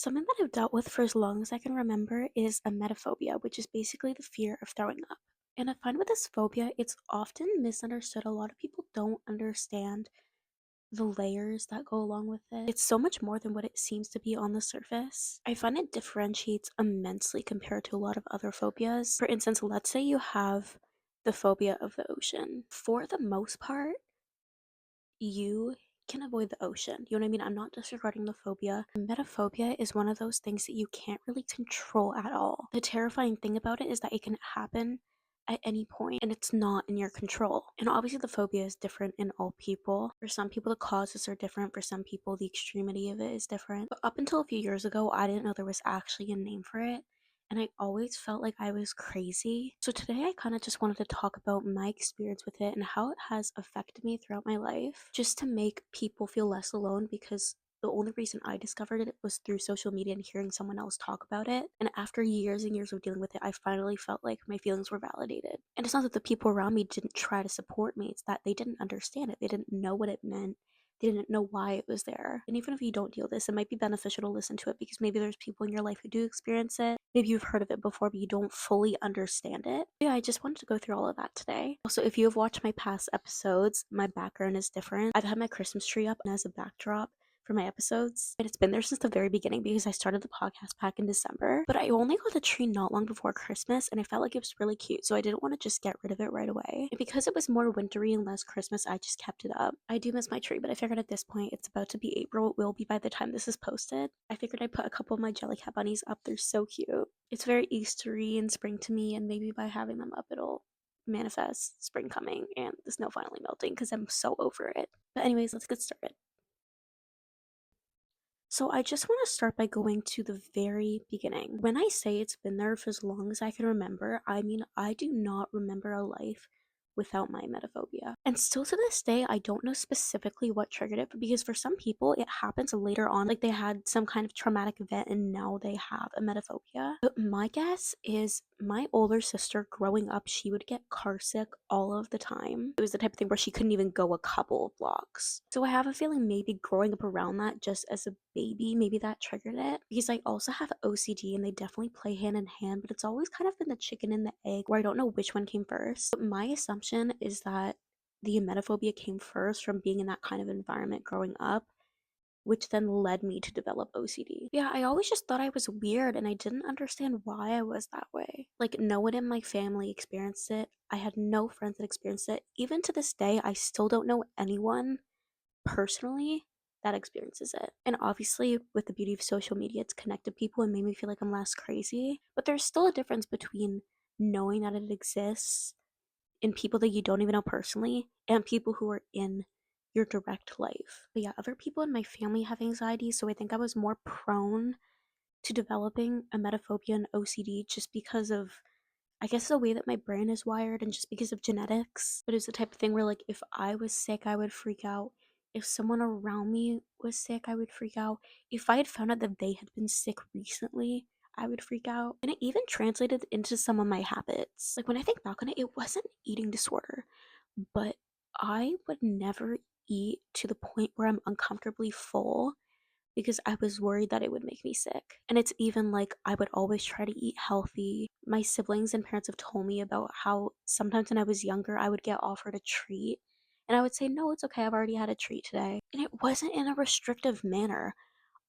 Something that I've dealt with for as long as I can remember is emetophobia, which is basically the fear of throwing up. And I find with this phobia, it's often misunderstood. A lot of people don't understand the layers that go along with it. It's so much more than what it seems to be on the surface. I find it differentiates immensely compared to a lot of other phobias. For instance, let's say you have the phobia of the ocean. For the most part, you can avoid the ocean. You know what I mean? I'm not disregarding the phobia. Emetophobia is one of those things that you can't really control at all. The terrifying thing about it is that it can happen at any point and it's not in your control. And obviously the phobia is different in all people. For some people the causes are different, for some people the extremity of it is different. But up until a few years ago, I didn't know there was actually a name for it and I always felt like I was crazy. So today I kind of just wanted to talk about my experience with it and how it has affected me throughout my life, just to make people feel less alone because the only reason I discovered it was through social media and hearing someone else talk about it. And after years and years of dealing with it, I finally felt like my feelings were validated. And it's not that the people around me didn't try to support me, it's that they didn't understand it. They didn't know what it meant. They didn't know why it was there. And even if you don't deal with this, it might be beneficial to listen to it because maybe there's people in your life who do experience it. Maybe you've heard of it before, but you don't fully understand it. Yeah, I just wanted to go through all of that today. Also, if you have watched my past episodes, my background is different. I've had my Christmas tree up as a backdrop for my episodes, and it's been there since the very beginning because I started the podcast back in December. But I only got the tree not long before Christmas, and I felt like it was really cute, so I didn't want to just get rid of it right away. And because it was more wintry and less Christmas, I just kept it up. I do miss my tree, but I figured at this point it's about to be April. It will be by the time this is posted. I figured I'd put a couple of my Jellycat bunnies up. They're so cute. It's very Eastery and spring to me, and maybe by having them up, it'll manifest spring coming and the snow finally melting because I'm so over it. But anyways, let's get started. So I just want to start by going to the very beginning. When I say it's been there for as long as I can remember, I mean I do not remember a life without my emetophobia. And still to this day, I don't know specifically what triggered it because for some people it happens later on, like they had some kind of traumatic event and now they have emetophobia. But my guess is my older sister growing up, she would get car sick all of the time. It was the type of thing where she couldn't even go a couple of blocks. So I have a feeling maybe growing up around that just as a baby, maybe that triggered it. Because I also have OCD and they definitely play hand in hand, but it's always kind of been the chicken and the egg where I don't know which one came first. But my assumption is that the emetophobia came first from being in that kind of environment growing up, which then led me to develop OCD. Yeah, I always just thought I was weird and I didn't understand why I was that way. Like, no one in my family experienced it. I had no friends that experienced it. Even to this day, I still don't know anyone personally that experiences it. And obviously, with the beauty of social media, it's connected people and made me feel like I'm less crazy. But there's still a difference between knowing that it exists in people that you don't even know personally and people who are in your direct life. But yeah, other people in my family have anxiety, so I think I was more prone to developing emetophobia and OCD just because of, I guess, the way that my brain is wired and just because of genetics. But it's the type of thing where, like, if I was sick, I would freak out. If someone around me was sick, I would freak out. If I had found out that they had been sick recently, I would freak out. And it even translated into some of my habits. Like, when I think back on it, it wasn't eating disorder, but I would never eat to the point where I'm uncomfortably full because I was worried that it would make me sick. And it's even like I would always try to eat healthy. My siblings and parents have told me about how sometimes when I was younger, I would get offered a treat. And I would say, no, it's okay. I've already had a treat today. And it wasn't in a restrictive manner.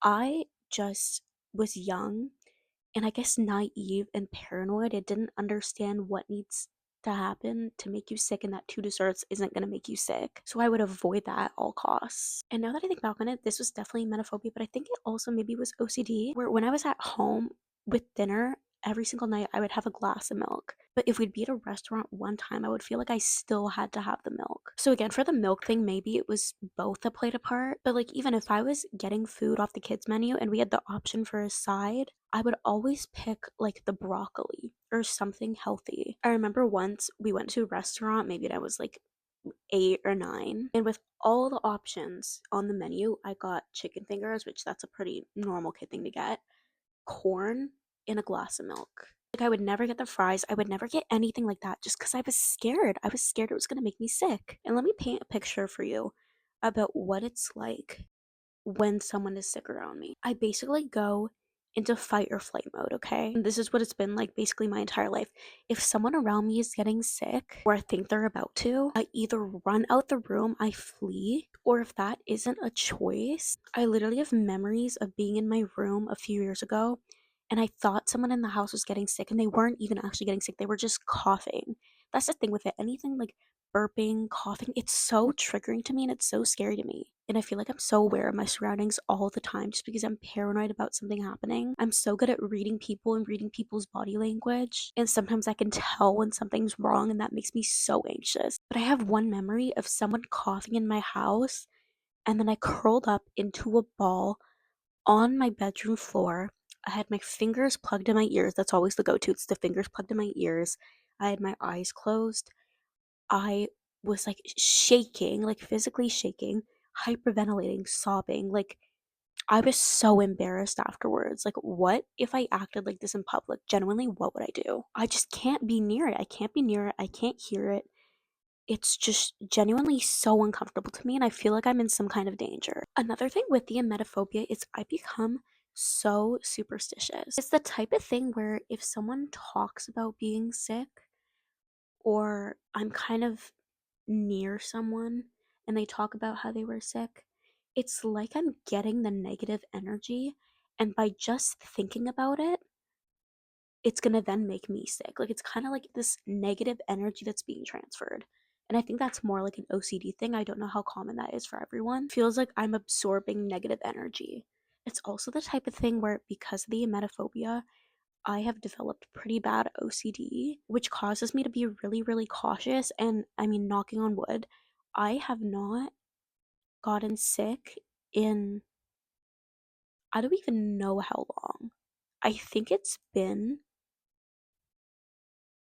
I just was young and I guess naive and paranoid. I didn't understand what needs to happen to make you sick and that two desserts isn't going to make you sick. So I would avoid that at all costs. And now that I think back on it, this was definitely emetophobia, but I think it also maybe was OCD, where when I was at home with dinner, every single night I would have a glass of milk. But if we'd be at a restaurant one time, I would feel like I still had to have the milk. So again, for the milk thing, maybe it was both that played a part. But like even if I was getting food off the kids menu and we had the option for a side, I would always pick like the broccoli or something healthy. I remember once we went to a restaurant, maybe when I was like 8 or 9, and with all the options on the menu, I got chicken fingers, which that's a pretty normal kid thing to get, corn, and a glass of milk. Like I would never get the fries. I would never get anything like that just because I was scared. I was scared it was gonna make me sick. And let me paint a picture for you about what it's like when someone is sick around me. I basically go into fight or flight mode, okay? And this is what it's been like basically my entire life. If someone around me is getting sick or I think they're about to, I either run out the room, I flee, or if that isn't a choice, I literally have memories of being in my room a few years ago and I thought someone in the house was getting sick and they weren't even actually getting sick. They were just coughing. That's the thing with it. Anything like burping, coughing, it's so triggering to me and it's so scary to me. And I feel like I'm so aware of my surroundings all the time just because I'm paranoid about something happening. I'm so good at reading people and reading people's body language. And sometimes I can tell when something's wrong and that makes me so anxious. But I have one memory of someone coughing in my house and then I curled up into a ball on my bedroom floor. I had my fingers plugged in my ears. That's always the go to. It's the fingers plugged in my ears. I had my eyes closed. I was like shaking, like physically shaking, hyperventilating, sobbing. Like I was so embarrassed afterwards. Like, what if I acted like this in public? Genuinely, what would I do? I just can't be near it. I can't be near it. I can't hear it. It's just genuinely so uncomfortable to me, and I feel like I'm in some kind of danger. Another thing with the emetophobia is I become so superstitious. It's the type of thing where if someone talks about being sick, or I'm kind of near someone and they talk about how they were sick, it's like I'm getting the negative energy, and by just thinking about it, it's gonna then make me sick. Like it's kind of like this negative energy that's being transferred. And I think that's more like an OCD thing. I don't know how common that is for everyone. Feels like I'm absorbing negative energy. It's also the type of thing where because of the emetophobia, I have developed pretty bad OCD, which causes me to be really, really cautious. And I mean, knocking on wood, I have not gotten sick in I don't even know how long. I think it's been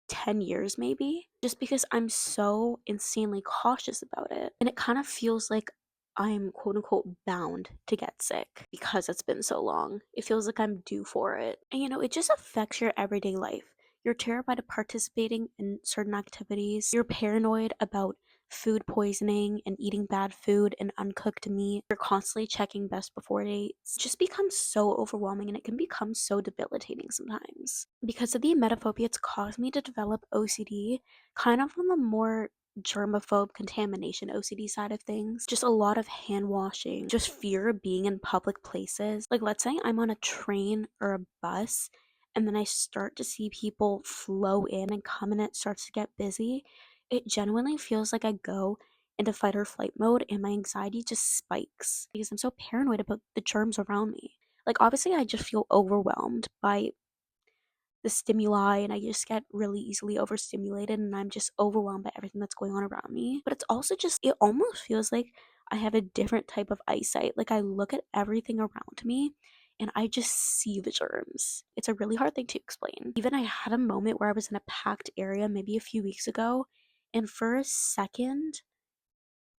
10 years maybe, just because I'm so insanely cautious about it. And it kind of feels like I'm quote unquote bound to get sick because it's been so long. It feels like I'm due for it. And it just affects your everyday life. You're terrified of participating in certain activities. You're paranoid about food poisoning and eating bad food and uncooked meat. You're constantly checking best before dates. It just becomes so overwhelming and it can become so debilitating sometimes. Because of the emetophobia, it's caused me to develop OCD kind of on the more germaphobe contamination OCD side of things. Just a lot of hand washing, just fear of being in public places. Like, let's say I'm on a train or a bus and then I start to see people flow in and come and it starts to get busy. It genuinely feels like I go into fight or flight mode and my anxiety just spikes because I'm so paranoid about the germs around me. Like, obviously, I just feel overwhelmed by the stimuli and I just get really easily overstimulated and I'm just overwhelmed by everything that's going on around me. But it's also just, it almost feels like I have a different type of eyesight. Like I look at everything around me and I just see the germs. It's a really hard thing to explain. Even I had a moment where I was in a packed area maybe a few weeks ago, and for a second,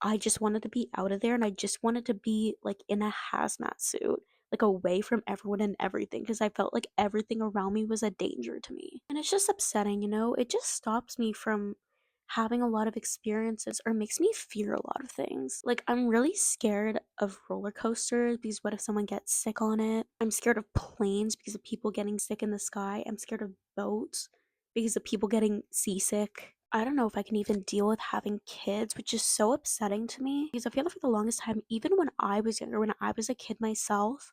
I just wanted to be out of there and I just wanted to be like in a hazmat suit, like away from everyone and everything because I felt like everything around me was a danger to me. And it's just upsetting. It just stops me from having a lot of experiences or makes me fear a lot of things. Like I'm really scared of roller coasters because what if someone gets sick on it? I'm scared of planes because of people getting sick in the sky. I'm scared of boats because of people getting seasick. I don't know if I can even deal with having kids, which is so upsetting to me because I feel like for the longest time, even when I was younger, when I was a kid myself,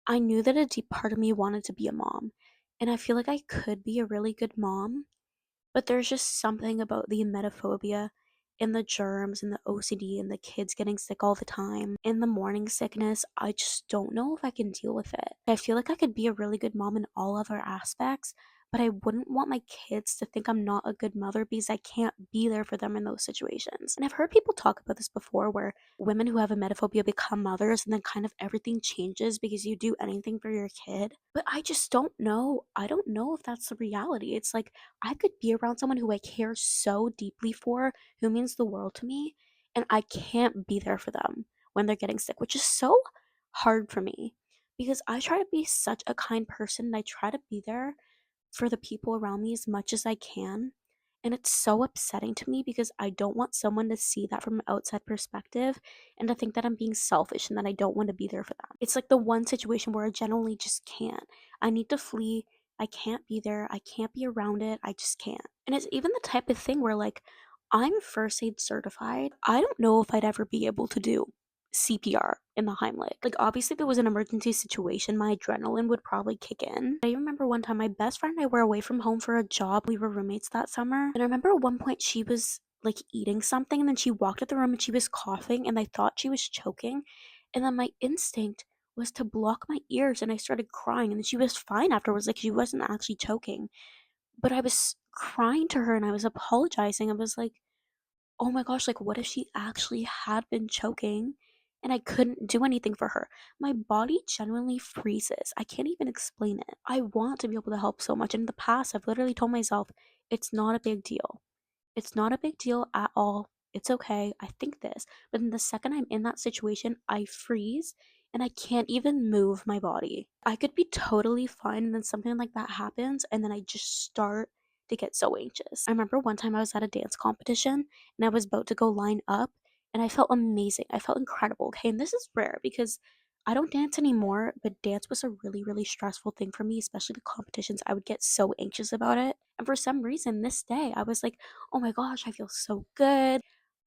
I knew that a deep part of me wanted to be a mom. And I feel like I could be a really good mom, but there's just something about the emetophobia and the germs and the OCD and the kids getting sick all the time and the morning sickness. I just don't know if I can deal with it. I feel like I could be a really good mom in all other aspects, but I wouldn't want my kids to think I'm not a good mother because I can't be there for them in those situations. And I've heard people talk about this before where women who have emetophobia become mothers and then kind of everything changes because you do anything for your kid. But I just don't know. I don't know if that's the reality. It's like I could be around someone who I care so deeply for, who means the world to me, and I can't be there for them when they're getting sick, which is so hard for me because I try to be such a kind person and I try to be there for the people around me as much as I can. And it's so upsetting to me because I don't want someone to see that from an outside perspective and to think that I'm being selfish and that I don't want to be there for them. It's like the one situation where I generally just can't. I need to flee. I can't be there. I can't be around it. I just can't. And it's even the type of thing where, like, I'm first aid certified. I don't know if I'd ever be able to do CPR in the Heimlich. Like, obviously, if it was an emergency situation, my adrenaline would probably kick in. I remember one time my best friend and I were away from home for a job. We were roommates that summer. And I remember at one point she was like eating something and then she walked out the room and she was coughing and I thought she was choking. And then my instinct was to block my ears and I started crying. And then she was fine afterwards. Like, she wasn't actually choking. But I was crying to her and I was apologizing. I was like, oh my gosh, like, what if she actually had been choking and I couldn't do anything for her? My body genuinely freezes. I can't even explain it. I want to be able to help so much. In the past, I've literally told myself, it's not a big deal. It's not a big deal at all. It's okay. I think this. But then the second I'm in that situation, I freeze and I can't even move my body. I could be totally fine and then something like that happens and then I just start to get so anxious. I remember one time I was at a dance competition and I was about to go line up and I felt amazing. I felt incredible. Okay. And this is rare because I don't dance anymore, but dance was a really, really stressful thing for me, especially the competitions. I would get so anxious about it. And for some reason, this day, I was like, oh my gosh, I feel so good.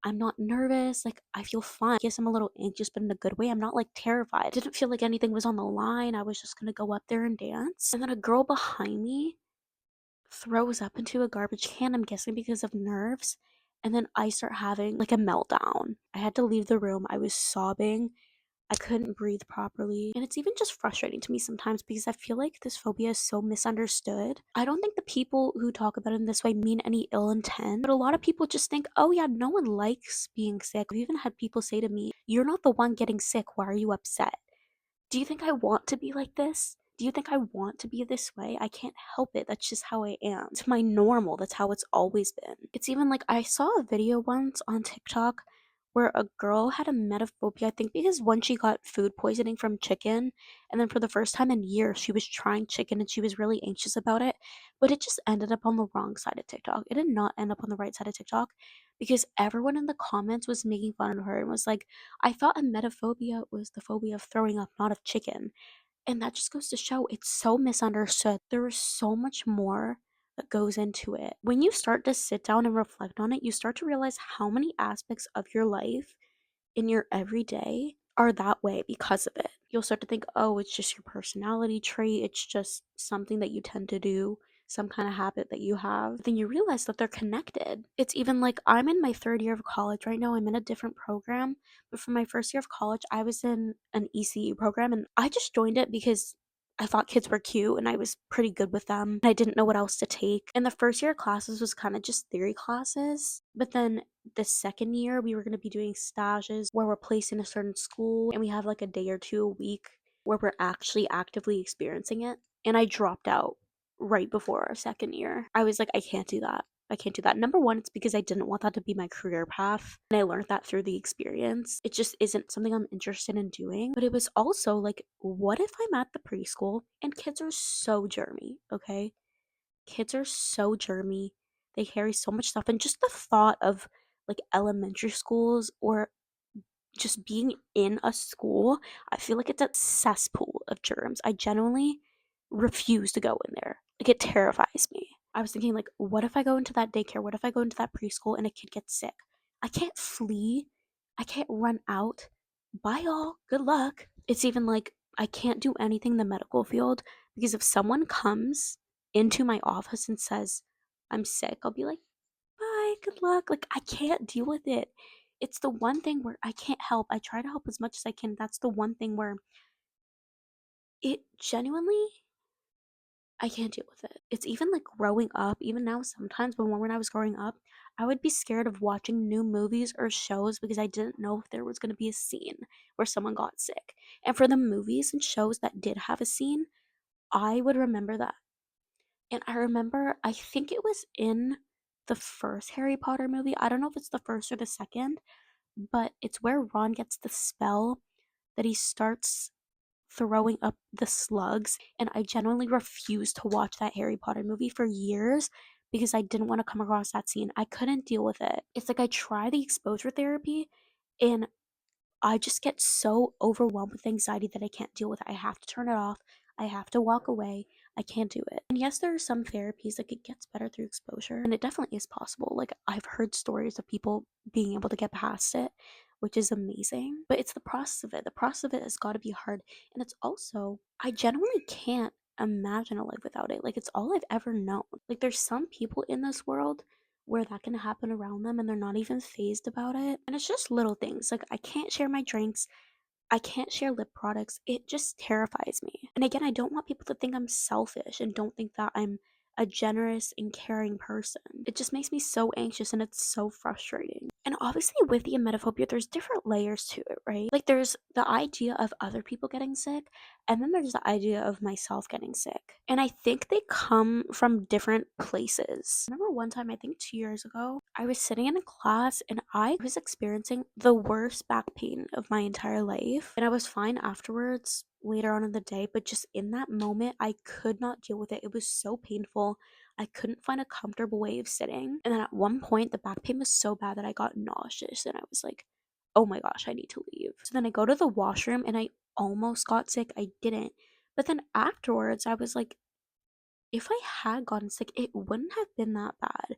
I'm not nervous. Like, I feel fine. Yes, I'm a little anxious, but in a good way. I'm not like terrified. I didn't feel like anything was on the line. I was just going to go up there and dance. And then a girl behind me throws up into a garbage can, I'm guessing because of nerves. And then I start having like a meltdown. I had to leave the room. I was sobbing. I couldn't breathe properly. And it's even just frustrating to me sometimes because I feel like this phobia is so misunderstood. I don't think the people who talk about it in this way mean any ill intent, but a lot of people just think, oh yeah, no one likes being sick. I've even had people say to me, you're not the one getting sick. Why are you upset? Do you think I want to be like this? Do you think I want to be this way? I can't help it. That's just how I am. It's my normal. That's how it's always been. It's even like I saw a video once on TikTok where a girl had a emetophobia, I think because when she got food poisoning from chicken, and then for the first time in years, she was trying chicken and she was really anxious about it, but it just ended up on the wrong side of TikTok. It did not end up on the right side of TikTok because everyone in the comments was making fun of her and was like, I thought emetophobia was the phobia of throwing up, not of chicken. And that just goes to show it's so misunderstood. There is so much more that goes into it. When you start to sit down and reflect on it, you start to realize how many aspects of your life in your everyday are that way because of it. You'll start to think, oh, it's just your personality trait, it's just something that you tend to do, some kind of habit that you have. Then you realize that they're connected. It's even like I'm in my third year of college right now, I'm in a different program, but for my first year of college, I was in an ECE program and I just joined it because I thought kids were cute and I was pretty good with them. I didn't know what else to take. And the first year of classes was kind of just theory classes. But then the second year, we were going to be doing stages where we're placed in a certain school and we have like a day or two a week where we're actually actively experiencing it. And I dropped out right before our second year. I was like, I can't do that. I can't do that. Number one, it's because I didn't want that to be my career path. And I learned that through the experience. It just isn't something I'm interested in doing. But it was also like, what if I'm at the preschool and kids are so germy, okay? Kids are so germy. They carry so much stuff. And just the thought of like elementary schools or just being in a school, I feel like it's a cesspool of germs. I genuinely refuse to go in there. Like, it terrifies me. I was thinking, like, what if I go into that daycare? What if I go into that preschool and a kid gets sick? I can't flee. I can't run out. Bye, all. Good luck. It's even like I can't do anything in the medical field because if someone comes into my office and says, I'm sick, I'll be like, bye, good luck. Like, I can't deal with it. It's the one thing where I can't help. I try to help as much as I can. That's the one thing where it genuinely, I can't deal with it. It's even like growing up, even now sometimes, but when I was growing up, I would be scared of watching new movies or shows because I didn't know if there was going to be a scene where someone got sick. And for the movies and shows that did have a scene, I would remember that. And I remember, I think it was in the first Harry Potter movie. I don't know if it's the first or the second, but it's where Ron gets the spell that he starts throwing up the slugs. And I genuinely refused to watch that Harry Potter movie for years because I didn't want to come across that scene. I couldn't deal with it. It's like I try the exposure therapy and I just get so overwhelmed with anxiety that I can't deal with it. I have to turn it off. I have to walk away. I can't do it. And yes, there are some therapies like it gets better through exposure, and it definitely is possible. Like I've heard stories of people being able to get past it, which is amazing. But it's the process of it. The process of it has got to be hard. And it's also, I genuinely can't imagine a life without it. Like it's all I've ever known. Like there's some people in this world where that can happen around them and they're not even phased about it. And it's just little things. Like I can't share my drinks. I can't share lip products. It just terrifies me. And again, I don't want people to think I'm selfish and don't think that I'm a generous and caring person. It just makes me so anxious and it's so frustrating. And obviously, with the emetophobia, there's different layers to it, right? Like, there's the idea of other people getting sick, and then there's the idea of myself getting sick. And I think they come from different places. I remember one time, I think 2 years ago, I was sitting in a class and I was experiencing the worst back pain of my entire life. And I was fine afterwards later on in the day, but just in that moment, I could not deal with it. It was so painful. I couldn't find a comfortable way of sitting. And then at one point, the back pain was so bad that I got nauseous and I was like, oh my gosh, I need to leave. So then I go to the washroom and I almost got sick. I didn't. But then afterwards, I was like, if I had gotten sick, it wouldn't have been that bad.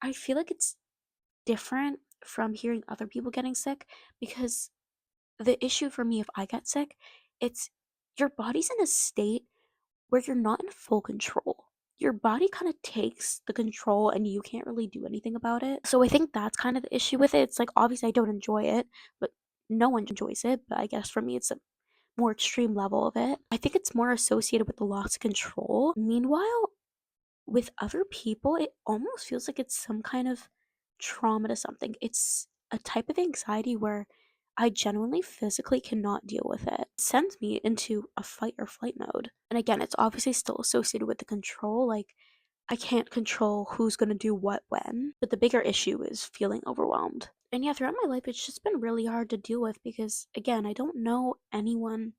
I feel like it's different from hearing other people getting sick because the issue for me, if I get sick, it's your body's in a state where you're not in full control. Your body kind of takes the control and you can't really do anything about it. So I think that's kind of the issue with it. It's like obviously I don't enjoy it, but no one enjoys it. But I guess for me, it's a more extreme level of it. I think it's more associated with the loss of control. Meanwhile, with other people, it almost feels like it's some kind of trauma to something. It's a type of anxiety where I genuinely physically cannot deal with it. It sends me into a fight or flight mode. And again, it's obviously still associated with the control. Like, I can't control who's going to do what when. But the bigger issue is feeling overwhelmed. And yeah, throughout my life, it's just been really hard to deal with because, again, I don't know anyone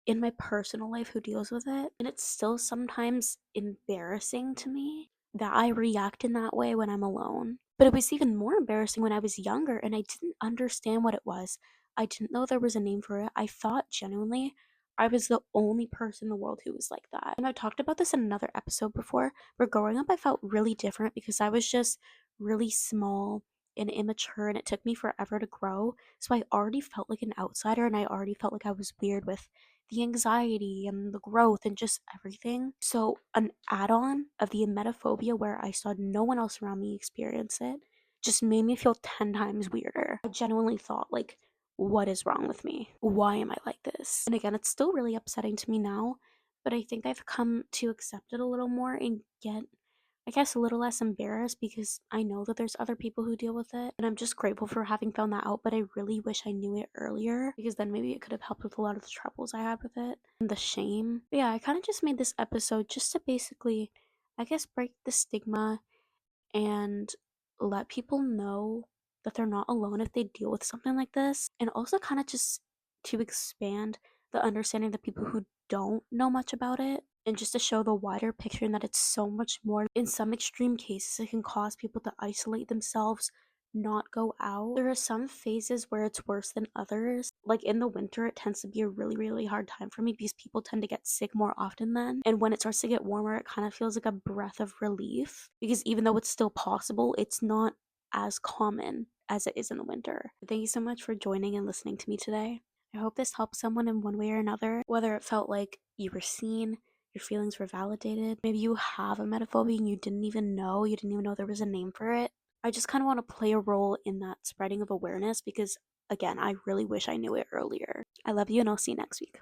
in my personal life who deals with it. And it's still sometimes embarrassing to me that I react in that way when I'm alone. But it was even more embarrassing when I was younger and I didn't understand what it was. I didn't know there was a name for it. I thought genuinely I was the only person in the world who was like that. And I talked about this in another episode before, where growing up I felt really different because I was just really small and immature and it took me forever to grow. So I already felt like an outsider and I already felt like I was weird with the anxiety and the growth and just everything. So, an add on of the emetophobia where I saw no one else around me experience it just made me feel 10 times weirder. I genuinely thought, like, what is wrong with me? Why am I like this? And again, it's still really upsetting to me now, but I think I've come to accept it a little more and get, I guess, a little less embarrassed because I know that there's other people who deal with it. And I'm just grateful for having found that out. But I really wish I knew it earlier because then maybe it could have helped with a lot of the troubles I had with it and the shame. But yeah, I kind of just made this episode just to basically, I guess, break the stigma and let people know that they're not alone if they deal with something like this. And also kind of just to expand the understanding that people who don't know much about it and just to show the wider picture and that it's so much more. In some extreme cases, it can cause people to isolate themselves, not go out. There are some phases where it's worse than others. Like in the winter, it tends to be a really, really hard time for me because people tend to get sick more often then. And when it starts to get warmer, it kind of feels like a breath of relief because even though it's still possible, it's not as common as it is in the winter. Thank you so much for joining and listening to me today. I hope this helps someone in one way or another, whether it felt like you were seen, your feelings were validated. Maybe you have a metaphobia and you didn't even know, there was a name for it. I just kind of want to play a role in that spreading of awareness because, again, I really wish I knew it earlier. I love you and I'll see you next week.